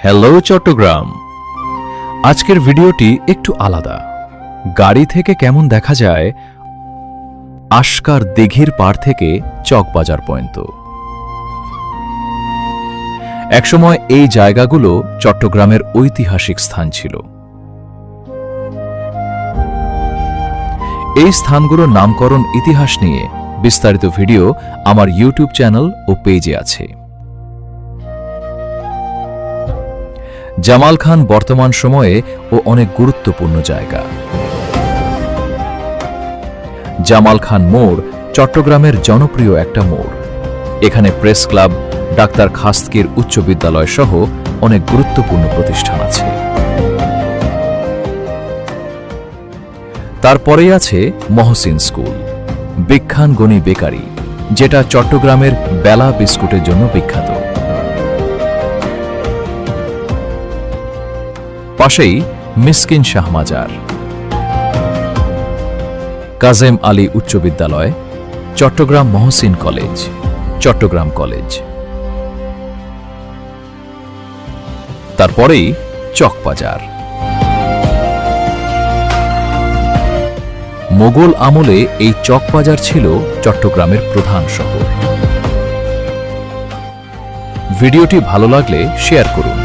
Hello Chittagong. আজকের ভিডিওটি একটু আলাদা। গাড়ি থেকে কেমন দেখা যায় আশকার দিঘির পাড় থেকে চকবাজার পর্যন্ত। একসময় এই জায়গাগুলো চট্টগ্রামের ঐতিহাসিক স্থান ছিল। এই স্থানগুলোর নামকরণ ইতিহাস নিয়ে বিস্তারিত ভিডিও আমার ইউটিউব চ্যানেল ও পেজে আছে। জামাল খান বর্তমান সময়ে ও অনেক গুরুত্বপূর্ণ জায়গা। জামাল খান মোড় চট্টগ্রামের জনপ্রিয় একটা মোড়। এখানে প্রেস ক্লাব, ডাক্তার খাস্তগীর উচ্চ বিদ্যালয় সহ অনেক গুরুত্বপূর্ণ প্রতিষ্ঠান আছে। তারপরেই আছে মহসিন স্কুল, বিখ্যান গনি বেকারি, যেটা চট্টগ্রামের বেলা বিস্কুটের জন্য বিখ্যাত। পাশেই মিসকিন শাহ মাজার, কাজেম আলী উচ্চ বিদ্যালয়, চট্টগ্রাম মহসিন কলেজ, চট্টগ্রাম কলেজ। তারপরেই চকবাজার। মোগল আমলে এই চকবাজার ছিল চট্টগ্রামের প্রধান শহর। ভিডিওটি ভালো লাগলে শেয়ার করুন।